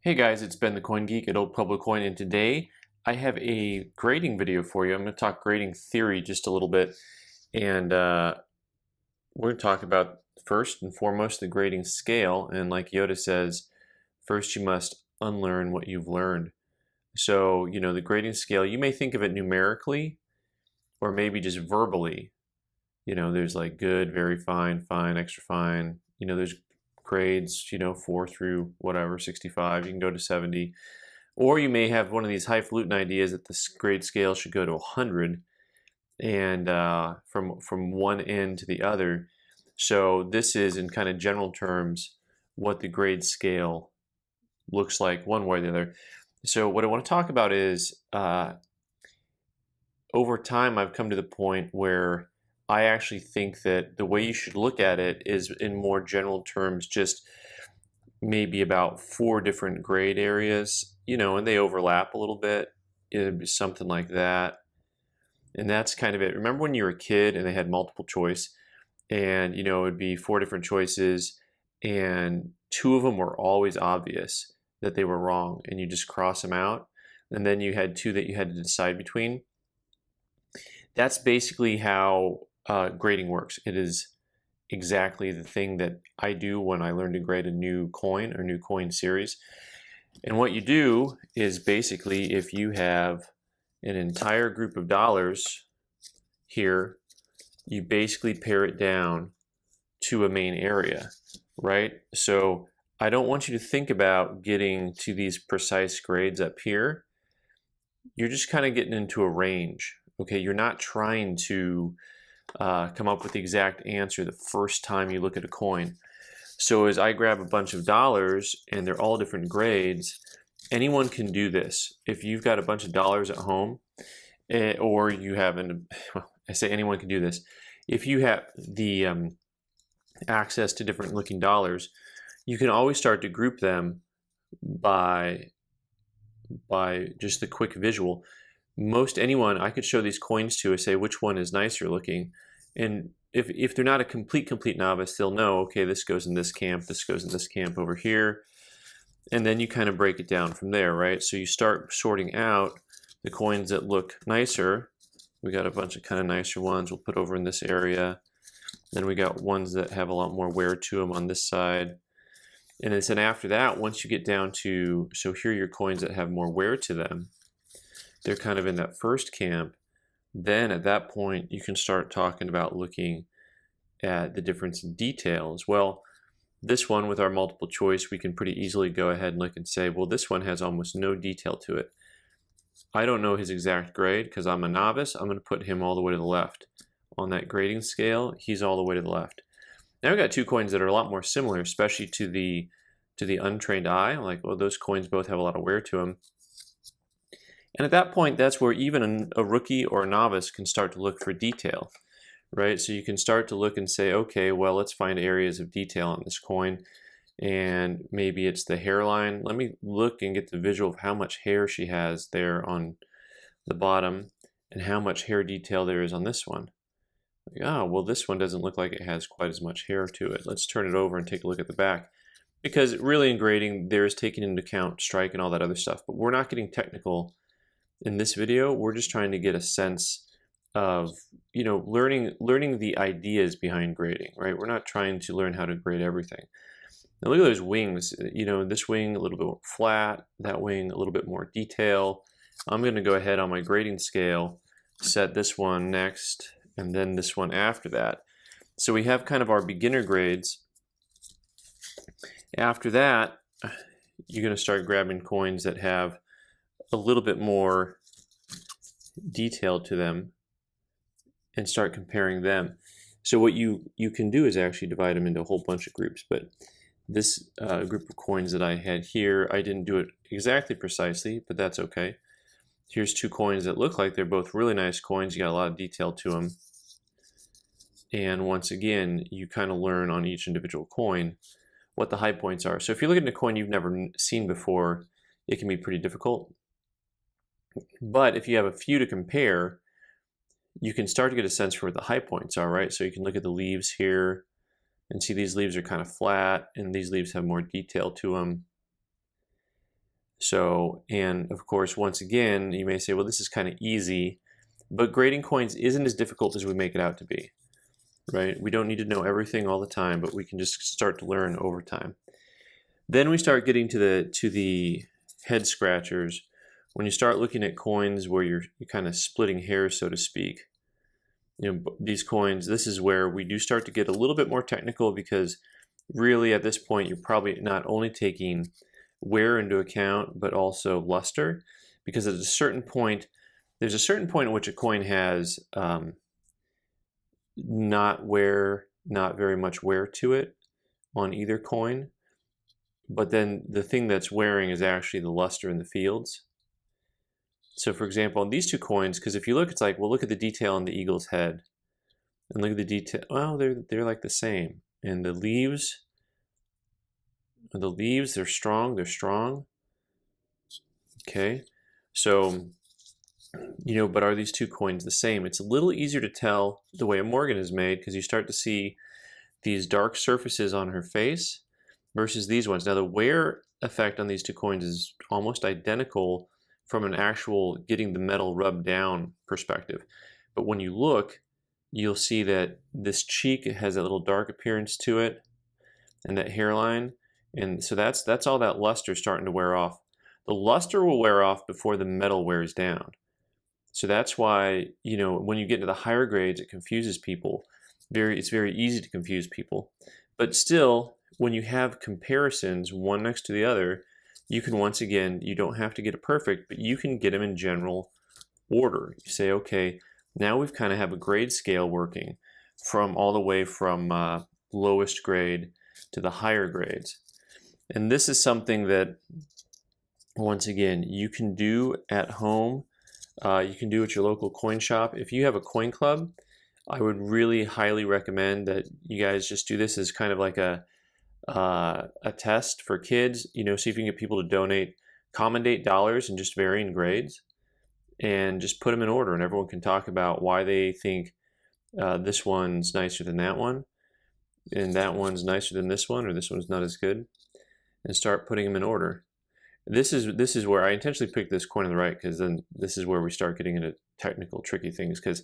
Hey guys, it's Ben the Coin Geek at Old Pueblo Coin, and today I have a grading video for you. I'm going to talk grading theory just a little bit, and we're going to talk about first and foremost the grading scale. And like Yoda says, first you must unlearn what you've learned. So, the grading scale, you may think of it numerically or maybe just verbally. There's like good, very fine, fine, extra fine. There's grades, 4 through whatever, 65. You can go to 70. Or you may have one of these highfalutin ideas that the grade scale should go to 100 and from one end to the other. So this is, in kind of general terms, what the grade scale looks like one way or the other. So what I want to talk about is over time I've come to the point where I actually think that the way you should look at it is in more general terms, just maybe about 4 different grade areas, and they overlap a little bit. It'd be something like that. And that's kind of it. Remember when you were a kid and they had multiple choice and, it would be 4 different choices and 2 of them were always obvious that they were wrong and you just cross them out. And then you had 2 that you had to decide between. That's basically how grading works. It is exactly the thing that I do when I learn to grade a new coin or new coin series. And what you do is basically, if you have an entire group of dollars here, you basically pare it down to a main area, right? So I don't want you to think about getting to these precise grades up here. You're just kind of getting into a range, okay? You're not trying to come up with the exact answer the first time you look at a coin. So as I grab a bunch of dollars and they're all different grades, anyone can do this. If you've got a bunch of dollars at home, or you have I say anyone can do this. If you have the access to different looking dollars, you can always start to group them by just the quick visual. Most anyone I could show these coins to and say which one is nicer looking, and if they're not a complete novice, they'll know, okay, this goes in this camp, this goes in this camp over here, and then you kind of break it down from there, right? So you start sorting out the coins that look nicer. We got a bunch of kind of nicer ones we'll put over in this area. Then we got ones that have a lot more wear to them on this side. And then after that, once you get down to, so here are your coins that have more wear to them, they're kind of in that first camp. Then at that point, you can start talking about looking at the difference in details. Well, this one with our multiple choice, we can pretty easily go ahead and look and say, well, this one has almost no detail to it. I don't know his exact grade because I'm a novice. I'm going to put him all the way to the left. On that grading scale, he's all the way to the left. Now we've got 2 coins that are a lot more similar, especially to the untrained eye. Like, well, those coins both have a lot of wear to them. And at that point, that's where even a rookie or a novice can start to look for detail, right? So you can start to look and say, okay, well, let's find areas of detail on this coin. And maybe it's the hairline. Let me look and get the visual of how much hair she has there on the bottom and how much hair detail there is on this one. Like, oh, well, this one doesn't look like it has quite as much hair to it. Let's turn it over and take a look at the back. Because really in grading, there's taking into account strike and all that other stuff. But we're not getting technical in this video. We're just trying to get a sense of, learning the ideas behind grading, right? We're not trying to learn how to grade everything. Now look at those wings. This wing a little bit more flat, that wing a little bit more detail. I'm going to go ahead on my grading scale, set this one next, and then this one after that. So we have kind of our beginner grades. After that, you're going to start grabbing coins that have a little bit more detail to them and start comparing them. So what you can do is actually divide them into a whole bunch of groups. But this group of coins that I had here, I didn't do it exactly precisely, but that's okay. Here's 2 coins that look like they're both really nice coins. You got a lot of detail to them. And once again, you kind of learn on each individual coin what the high points are. So if you're looking at a coin you've never seen before, it can be pretty difficult. But if you have a few to compare, you can start to get a sense for what the high points are, right? So you can look at the leaves here and see these leaves are kind of flat and these leaves have more detail to them. So, and of course, once again, you may say, well, this is kind of easy, but grading coins isn't as difficult as we make it out to be, right? We don't need to know everything all the time, but we can just start to learn over time. Then we start getting to the head scratchers. When you start looking at coins where you're kind of splitting hairs, so to speak, these coins, this is where we do start to get a little bit more technical, because really at this point, you're probably not only taking wear into account, but also luster, because at a certain point, there's a certain point at which a coin has not very much wear to it on either coin, but then the thing that's wearing is actually the luster in the fields. So for example, on these two coins, because if you look, it's like, well, look at the detail on the eagle's head, and look at the detail. Well, they're like the same. And the leaves, they're strong. They're strong. Okay, so but are these two coins the same? It's a little easier to tell the way a Morgan is made, because you start to see these dark surfaces on her face versus these ones. Now the wear effect on these two coins is almost identical from an actual getting the metal rubbed down perspective. But when you look, you'll see that this cheek has a little dark appearance to it, and that hairline. And so that's all that luster starting to wear off. The luster will wear off before the metal wears down. So that's why, when you get into the higher grades, it confuses people. It's very easy to confuse people. But still, when you have comparisons one next to the other, you can, once again, you don't have to get it perfect, but you can get them in general order. You say, okay, now we've kind of have a grade scale working from all the way from lowest grade to the higher grades. And this is something that, once again, you can do at home. You can do at your local coin shop. If you have a coin club, I would really highly recommend that you guys just do this as kind of like a test for kids. See if you can get people to donate common date dollars in just varying grades, and just put them in order, and everyone can talk about why they think this one's nicer than that one, and that one's nicer than this one, or this one's not as good, and start putting them in order. This is where I intentionally picked this coin on the right, because then this is where we start getting into technical, tricky things, because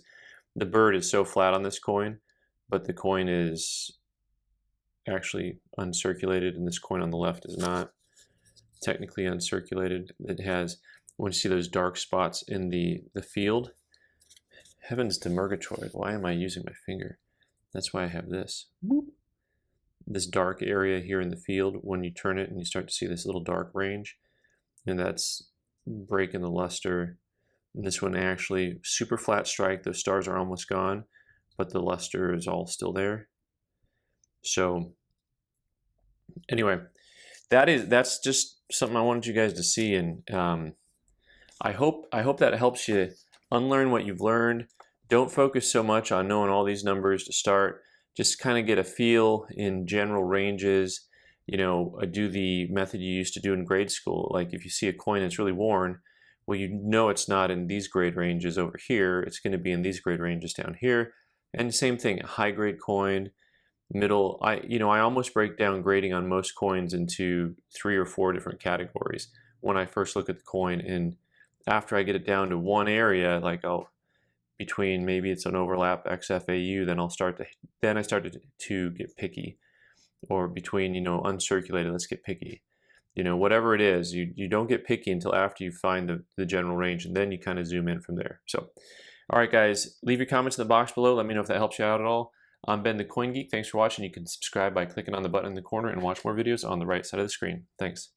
the bird is so flat on this coin, but the coin is actually uncirculated, and this coin on the left is not technically uncirculated. It has, when you see those dark spots in the field, heavens to Murgatroyd, why am I using my finger? That's why I have this. This dark area here in the field, when you turn it and you start to see this little dark range, and that's breaking the luster. And this one actually super flat strike, those stars are almost gone, but the luster is all still there. So anyway, that's just something I wanted you guys to see, and I hope that helps you unlearn what you've learned. Don't focus so much on knowing all these numbers to start. Just kind of get a feel in general ranges. Do the method you used to do in grade school. Like if you see a coin that's really worn, well, it's not in these grade ranges over here. It's going to be in these grade ranges down here. And same thing, high grade coin, middle. I almost break down grading on most coins into 3 or 4 different categories when I first look at the coin. And after I get it down to one area, like between maybe it's an overlap XFAU, then I started to get picky. Or between, uncirculated, let's get picky. Whatever it is, you don't get picky until after you find the general range, and then you kind of zoom in from there. So, all right, guys, leave your comments in the box below. Let me know if that helps you out at all. I'm Ben, the Coin Geek. Thanks for watching. You can subscribe by clicking on the button in the corner and watch more videos on the right side of the screen. Thanks.